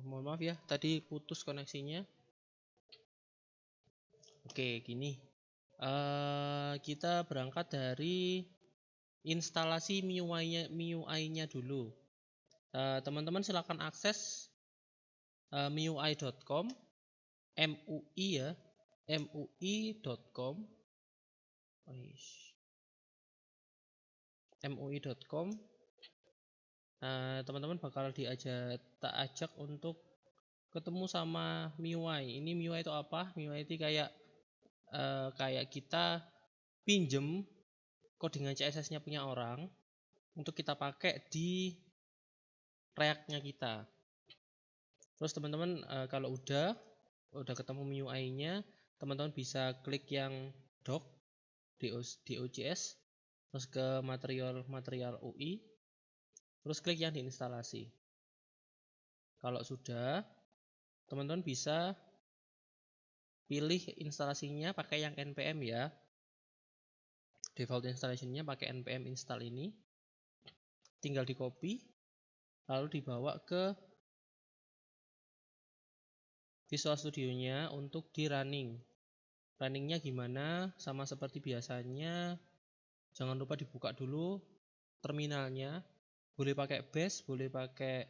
Mohon maaf ya, tadi putus koneksinya. Oke, gini. Kita berangkat dari instalasi MIUI-nya dulu. Teman-teman silakan akses MIUI.com, MUI ya, MUI.com, MUI.com. Teman-teman bakal tak ajak untuk ketemu sama MIUI. Ini MIUI itu apa? MIUI itu kayak kita pinjem codingan CSS-nya punya orang untuk kita pakai di React-nya kita. Terus teman-teman kalau udah ketemu MIUI-nya, teman-teman bisa klik yang doc DOJS, terus ke material UI, terus klik yang diinstalasi. Kalau sudah, teman-teman bisa pilih instalasinya pakai yang npm ya. Default installation-nya pakai npm install ini. Tinggal di copy, lalu dibawa ke Visual Studio-nya untuk di running. Runningnya gimana? Sama seperti biasanya. Jangan lupa dibuka dulu terminalnya. Boleh pakai Bash, boleh pakai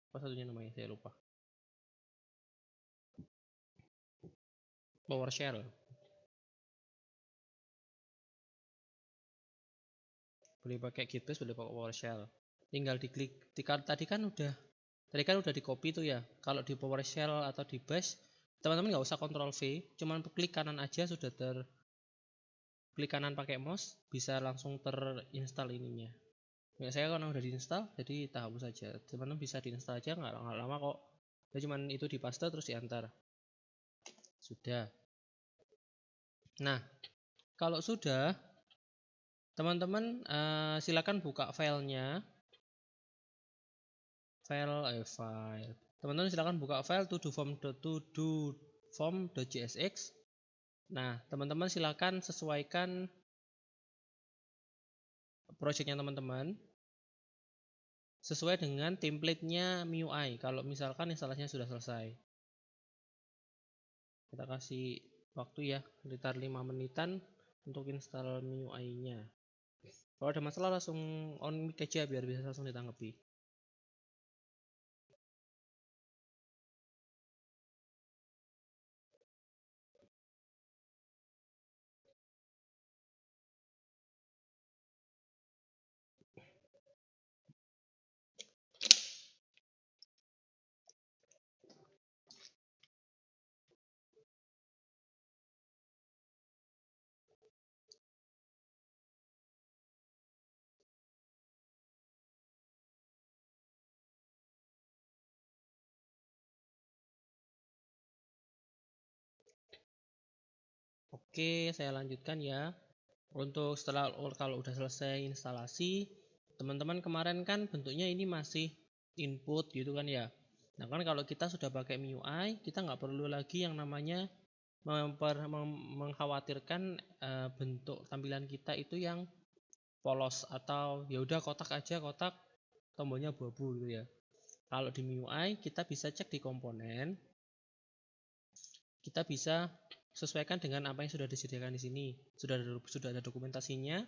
apa satunya namanya, saya lupa. PowerShell. Boleh pakai Gitbash, boleh pakai PowerShell. Tinggal diklik. Tadi kan udah di copy tuh ya. Kalau di PowerShell atau di Bash, teman-teman nggak usah Ctrl V, cuman klik kanan aja sudah klik kanan pakai mouse bisa langsung terinstall ininya. Ya, saya karena udah diinstal jadi tak hapus saja. Teman-teman bisa diinstal aja, nggak lama kok. Ya cuman itu dipaste terus diantar. Sudah. Nah, kalau sudah, teman-teman silakan buka filenya. File. Teman-teman silakan buka file todoform.jsx. Nah, teman-teman silakan sesuaikan projectnya teman-teman sesuai dengan template-nya MIUI. Kalau misalkan instalasinya sudah selesai, kita kasih waktu ya sekitar 5 menitan untuk install MIUI-nya. Kalau ada masalah langsung on mic aja biar bisa langsung ditanggapi. Oke, saya lanjutkan ya. Untuk kalau udah selesai instalasi, teman-teman kemarin kan bentuknya ini masih input gitu kan ya. Nah kan kalau kita sudah pakai MIUI, kita nggak perlu lagi yang namanya mengkhawatirkan bentuk tampilan kita itu yang polos atau ya udah kotak aja, kotak tombolnya abu-abu gitu ya. Kalau di MIUI kita bisa cek di komponen, kita bisa sesuaikan dengan apa yang sudah disediakan di sini. Sudah ada dokumentasinya.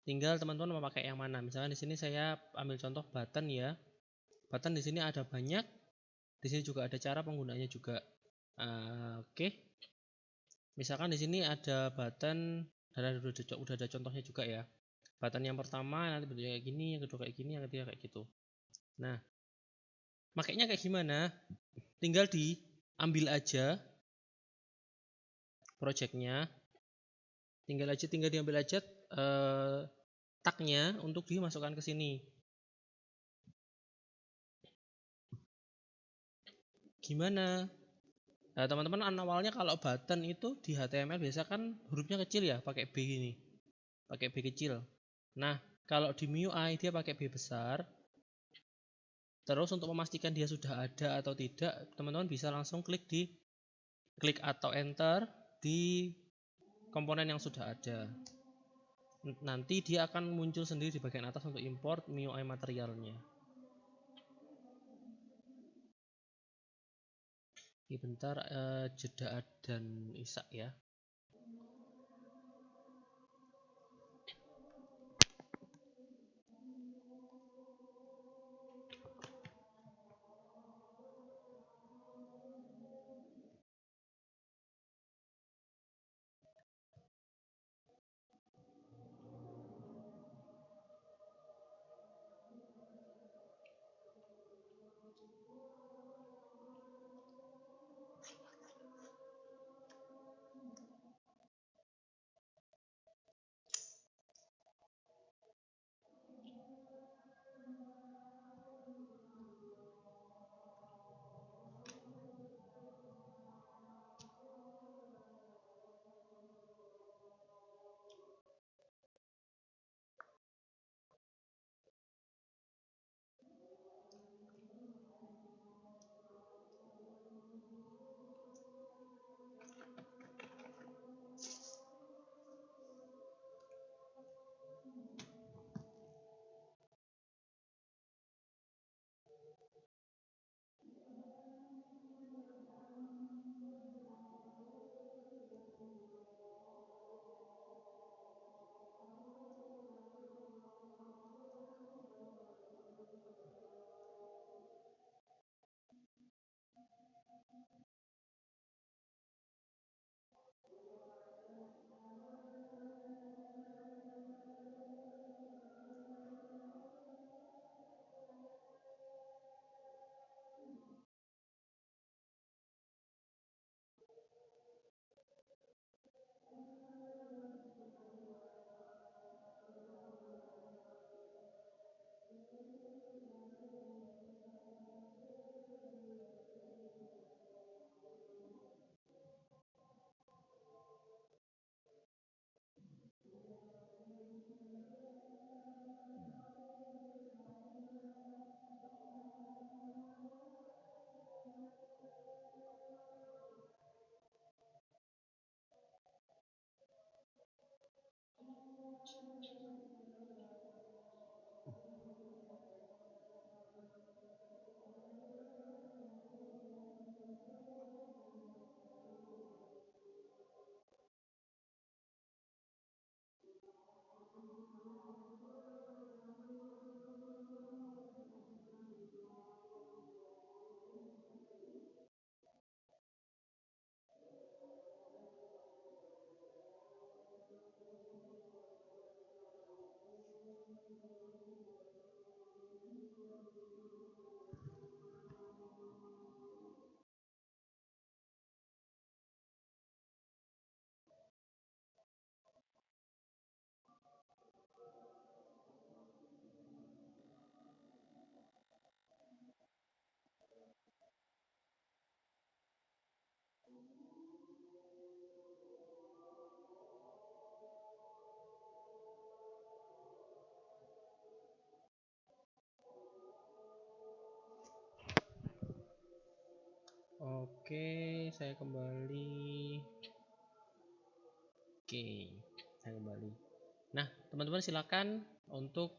Tinggal teman-teman mau pakai yang mana. Misalnya di sini saya ambil contoh button ya. Button di sini ada banyak. Di sini juga ada cara penggunaannya juga. Oke. Misalkan di sini ada button, udah ada contohnya juga ya. Button yang pertama nanti bentuknya kayak gini, yang kedua kayak gini, yang ketiga kayak gitu. Nah, makanya kayak gimana? Tinggal diambil aja projectnya, tinggal diambil aja tagnya untuk dimasukkan ke sini. Gimana? Nah, teman-teman awalnya kalau button itu di HTML biasa kan hurufnya kecil ya, pakai B gini, pakai B kecil. Nah, kalau di MIUI dia pakai B besar. Terus untuk memastikan dia sudah ada atau tidak, teman-teman bisa langsung klik atau enter di komponen yang sudah ada. Nanti dia akan muncul sendiri di bagian atas untuk import MIUI materialnya. Ini bentar, jeda dan Isak ya. Oke, saya kembali. Oke, saya kembali. Nah, teman-teman silakan untuk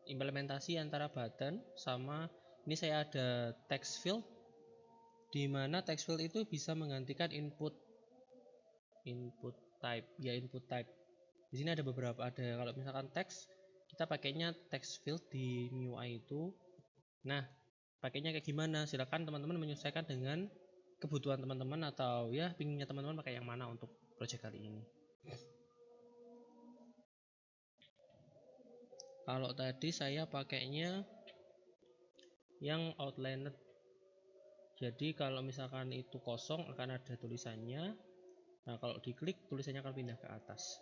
implementasi antara button sama ini saya ada text field, di mana text field itu bisa menggantikan input type. Di sini ada beberapa, ada kalau misalkan teks kita pakainya text field di MIUI itu. Nah, pakainya kayak gimana? Silakan teman-teman menyesuaikan dengan kebutuhan teman-teman atau ya pinginnya teman-teman pakai yang mana untuk project kali ini. Kalau tadi saya pakainya yang outlined. Jadi kalau misalkan itu kosong akan ada tulisannya. Nah, kalau diklik tulisannya akan pindah ke atas.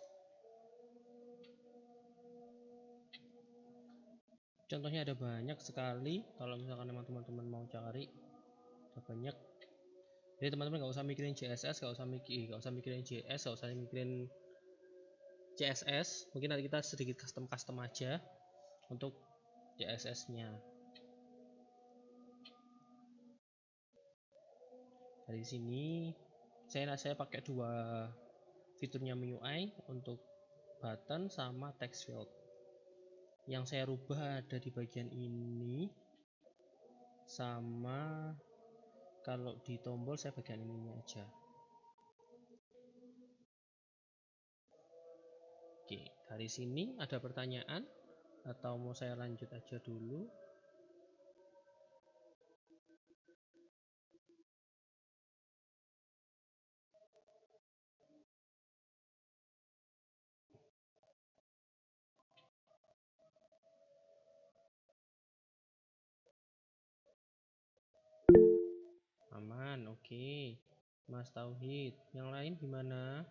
Contohnya ada banyak sekali. Kalau misalkan teman-teman mau cari, ada banyak. Jadi teman-teman nggak usah mikirin CSS, nggak usah mikirin JS, nggak usah mikirin CSS. Mungkin nanti kita sedikit custom aja untuk CSS-nya. Dari sini saya pakai dua fiturnya MIUI untuk button sama text field. Yang saya rubah ada di bagian ini sama Kalau di tombol saya bagian ininya aja. Oke, dari sini ada pertanyaan atau mau saya lanjut aja dulu? Aman, oke. Mas Tauhid, yang lain gimana?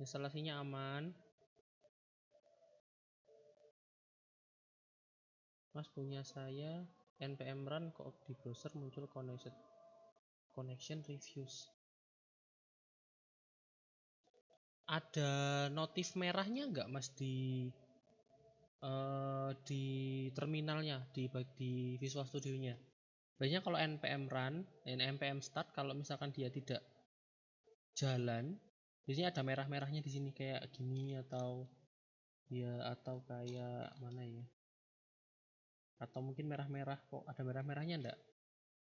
Instalasinya aman? Mas, punya saya npm run kok di browser muncul connection reviews. Ada notif merahnya nggak Mas di terminalnya, di Visual Studio-nya? Biasanya kalau npm run dan npm start, kalau misalkan dia tidak jalan, biasanya ada merah-merahnya di sini kayak gini, atau ya, atau kayak mana ya, atau mungkin merah-merah. Kok ada merah-merahnya enggak?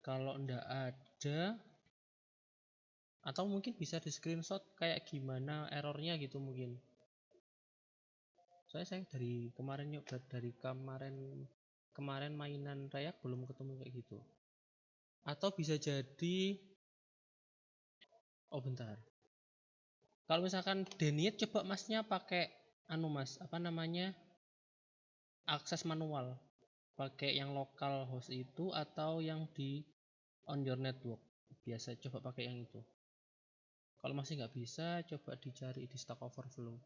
Kalau enggak ada, atau mungkin bisa di screenshot kayak gimana errornya gitu mungkin. Saya dari kemarin kemarin mainan Rayak belum ketemu kayak gitu. Atau bisa jadi, oh bentar, kalau misalkan Deniet, coba Masnya pakai anu Mas, apa namanya, akses manual, pakai yang lokal host itu atau yang di on your network. Biasa coba pakai yang itu. Kalau masih nggak bisa, coba dicari di Stack Overflow.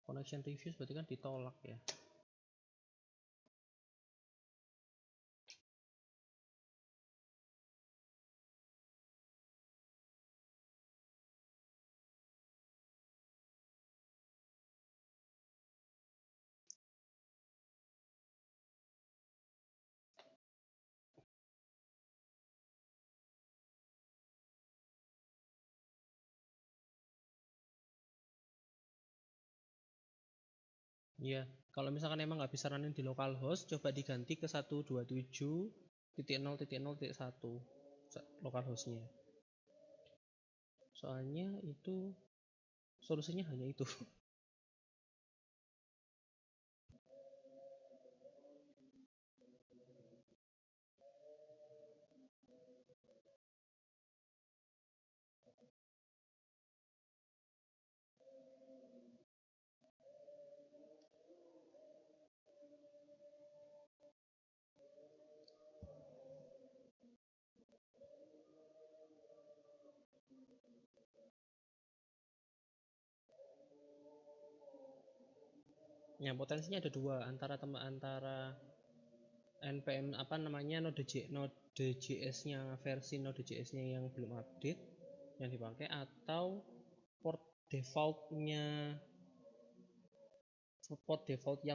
Connection reviews berarti kan ditolak ya. Iya, kalau misalkan emang nggak bisa running di localhost, coba diganti ke 127.0.0.1 localhostnya. Soalnya itu solusinya hanya itu. Ya, potensinya ada dua, antara npm apa namanya, Node.js-nya, versi Node.js-nya yang belum update yang dipakai, atau port default yang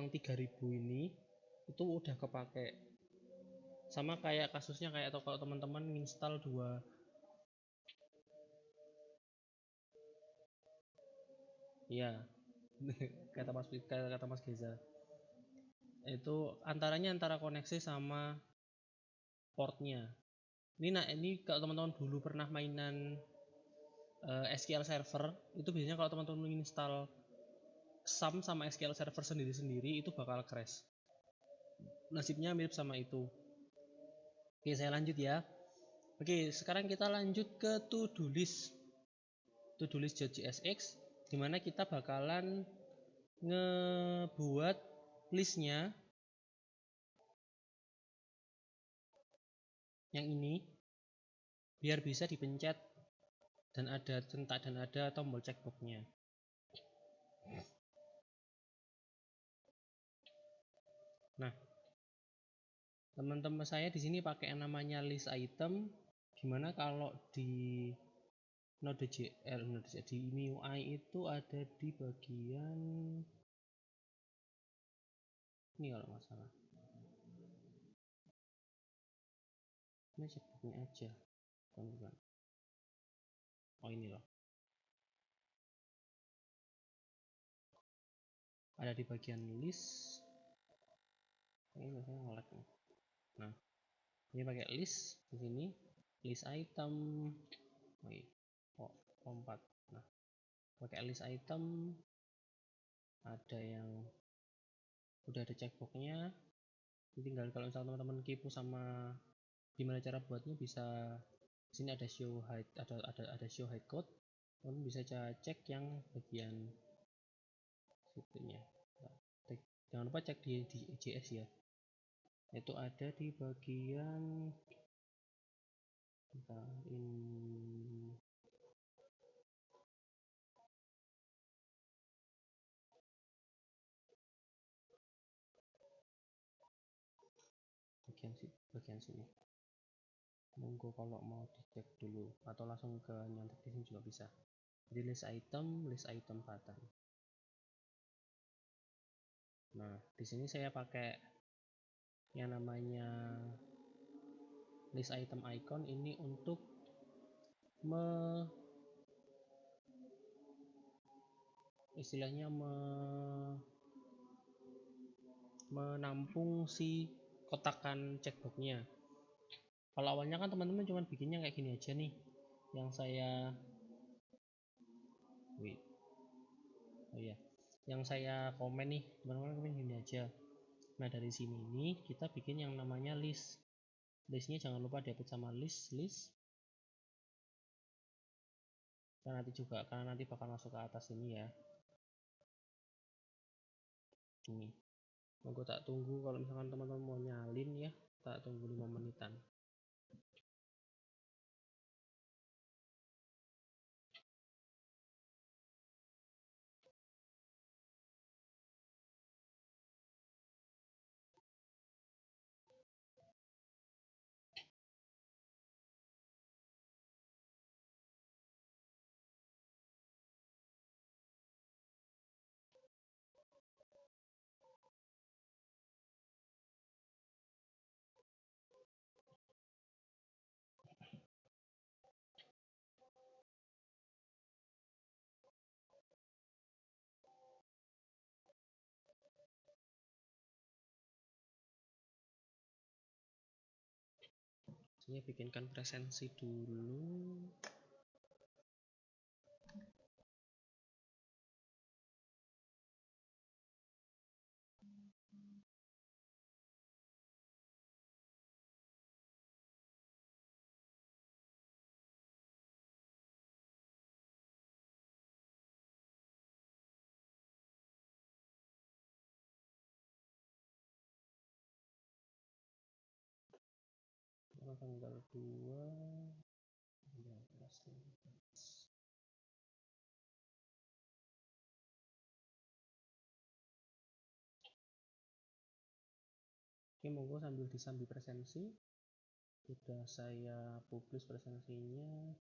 3000 ini itu udah kepake. Sama kayak kasusnya kayak, atau kalau teman-teman install dua, ya kata Mas Geza, itu antara koneksi sama portnya. Ini kalau teman-teman dulu pernah mainan SQL Server, itu biasanya kalau teman-teman install SAM sama SQL Server sendiri-sendiri itu bakal crash. Nasibnya mirip sama itu. Oke, saya lanjut ya. Oke, sekarang kita lanjut ke to-do list.jsx, dimana kita bakalan ngebuat listnya yang ini biar bisa dipencet dan ada centak dan ada tombol checkboxnya. Nah, teman-teman saya di sini pakai yang namanya list item. Gimana kalau di Node.js di MIUI itu ada di bagian ini kalau nggak salah. Ini checkboxnya aja, bukan. Oh, ini loh. ada di bagian list. Ini biasanya nge-lag nih. Nah, ini pakai list di sini, list item. Oh, 4. Nah, pakai list item, ada yang udah ada checkboxnya. Tinggal kalau misalnya teman-teman kepo sama gimana cara buatnya, bisa di sini ada show hide, ada show hide code. Teman bisa cek yang bagian situnya. Jangan lupa cek di JS ya. Itu ada di bagian bagian sini. Monggo kalau mau dicek dulu atau langsung ke nyontek di sini juga bisa. Jadi list item button. Nah, di sini saya pakai yang namanya list item icon ini untuk istilahnya menampung si kotakan checkboxnya. Kalau awalnya kan teman-teman cuma bikinnya kayak gini aja nih, yang saya yang saya komen nih, teman-teman komen gini aja. Nah, dari sini nih kita bikin yang namanya listnya jangan lupa dihapus sama list. Karena nanti bakal masuk ke atas ini ya. Ini monggo tak tunggu, kalau misalkan teman-teman mau nyalin ya, tak tunggu 5 menitan. Saya bikinkan presensi dulu. Tanggal 2 Oke, monggo sambil presensi. Sudah saya publish presensinya.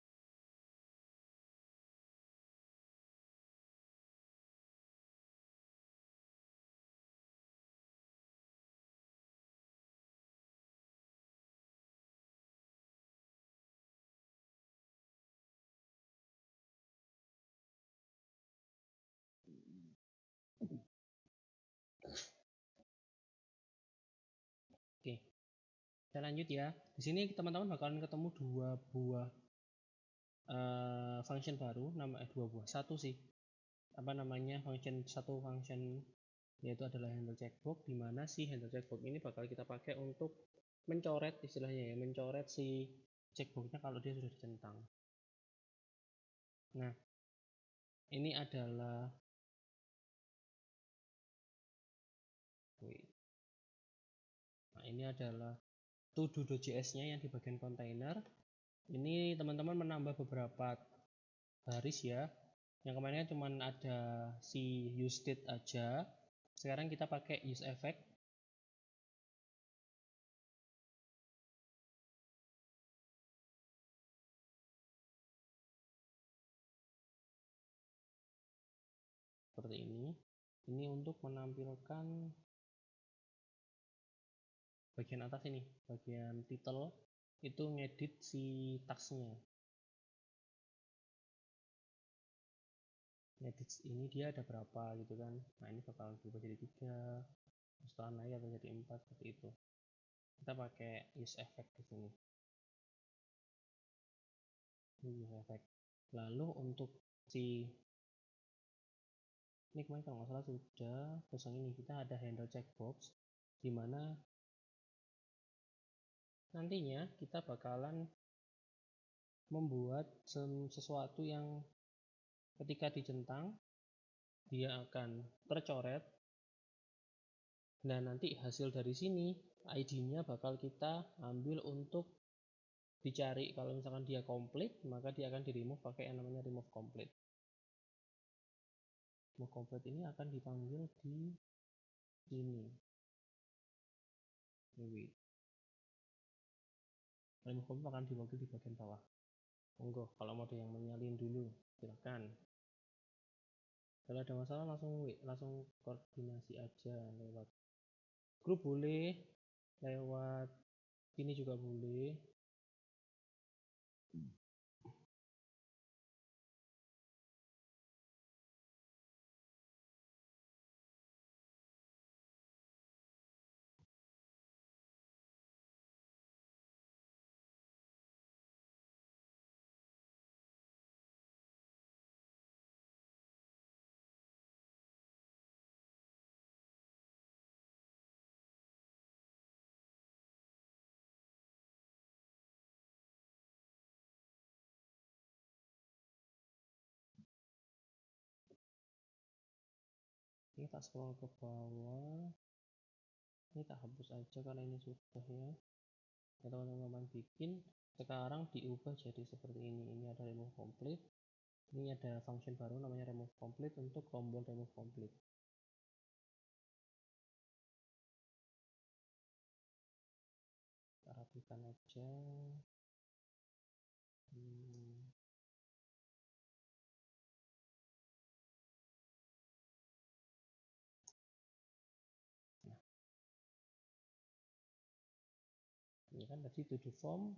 Oke, kita lanjut ya. Di sini teman-teman bakalan ketemu dua buah function baru, satu sih. Satu function yaitu adalah handle checkbox, di mana si handle checkbox ini bakal kita pakai untuk mencoret, istilahnya ya, mencoret si checkboxnya kalau dia sudah dicentang. Nah, ini adalah to-do.js-nya yang di bagian kontainer. Ini teman-teman menambah beberapa baris ya. Yang kemarin cuma ada si use state aja. Sekarang kita pakai use effect. Seperti ini. Ini untuk menampilkan bagian atas ini, bagian title itu ngedit si tagsnya. edit ini dia ada berapa gitu kan. Nah ini bakal berubah jadi 3, setelah naik atau jadi 4 seperti itu. Kita pakai use effect di sini. Use effect. Lalu untuk si ini kemarin kalau nggak salah sudah, terus yang ini kita ada handle checkbox di mana nantinya kita bakalan membuat sesuatu yang ketika dicentang dia akan tercoret. Nah nanti hasil dari sini ID-nya bakal kita ambil untuk dicari. Kalau misalkan dia komplit maka dia akan di remove pakai yang namanya remove complete. Remove complete ini akan dipanggil di sini. Remove complete akan dipanggil di bagian bawah. Monggo kalau mau ada yang menyalin dulu silahkan. Kalau ada masalah langsung koordinasi aja lewat grup boleh, lewat ini juga boleh. Ini tak scroll ke bawah, ini tak hapus aja karena ini sudah ya. Ya teman-teman bikin sekarang diubah jadi seperti ini ada remove complete, ini ada function baru namanya remove complete untuk tombol remove complete. Kita rapikan aja. Nah, ini kan tadi to do form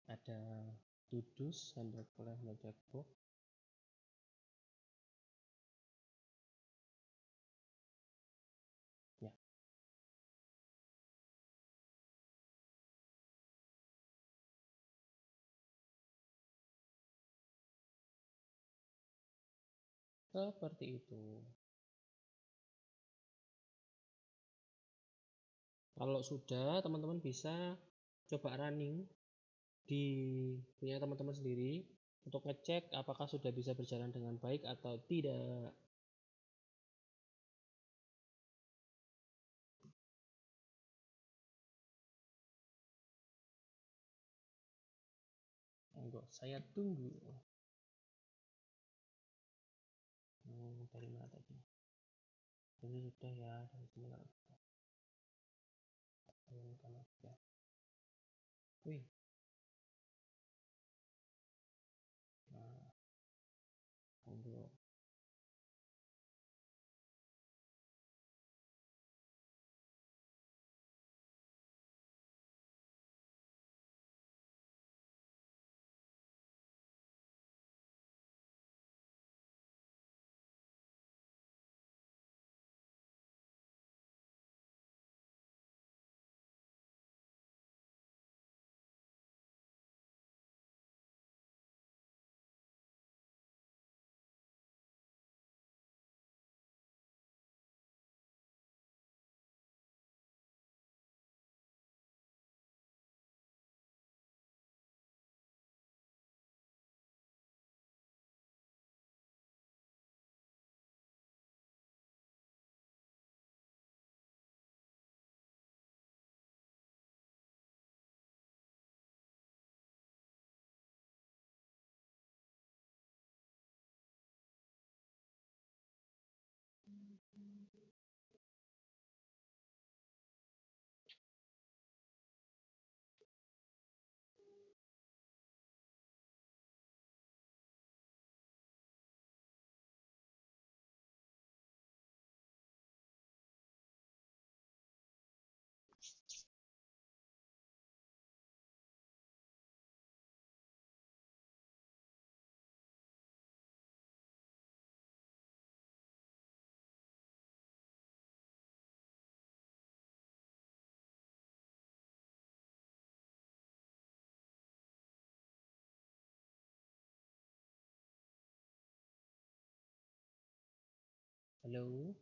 ada to do's, handle checkbox. Ya. Seperti itu. Kalau sudah, teman-teman bisa coba running di punya teman-teman sendiri untuk ngecek apakah sudah bisa berjalan dengan baik atau tidak. Monggo, saya tunggu. Dari mana tadi? Jadi sudah ya, dari sini kalau turunkan aja. Wih. Nah, monggo. Halo.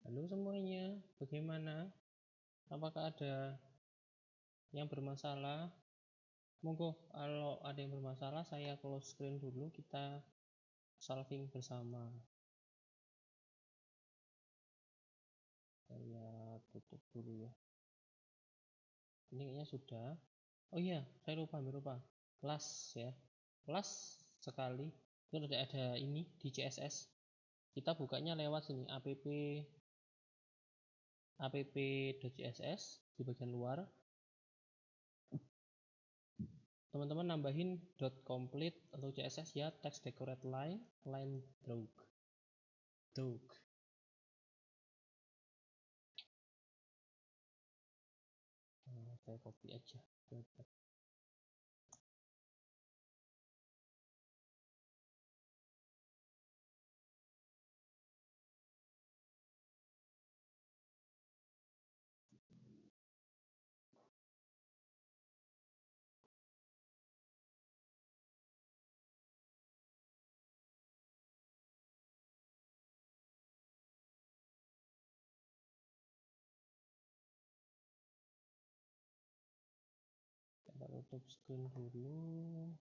Halo semuanya, bagaimana? Apakah ada yang bermasalah? Monggo kalau ada yang bermasalah saya close screen dulu, kita solving bersama. Saya tutup dulu ya. Ini kayaknya sudah. Oh iya, saya lupa. Kelas ya. Kelas sekali. Itu ada ini di CSS. Kita bukanya lewat sini app.css di bagian luar. Teman-teman nambahin .complete atau CSS ya, text decorate line draw. Saya copy aja. Kita tutup screen dulu.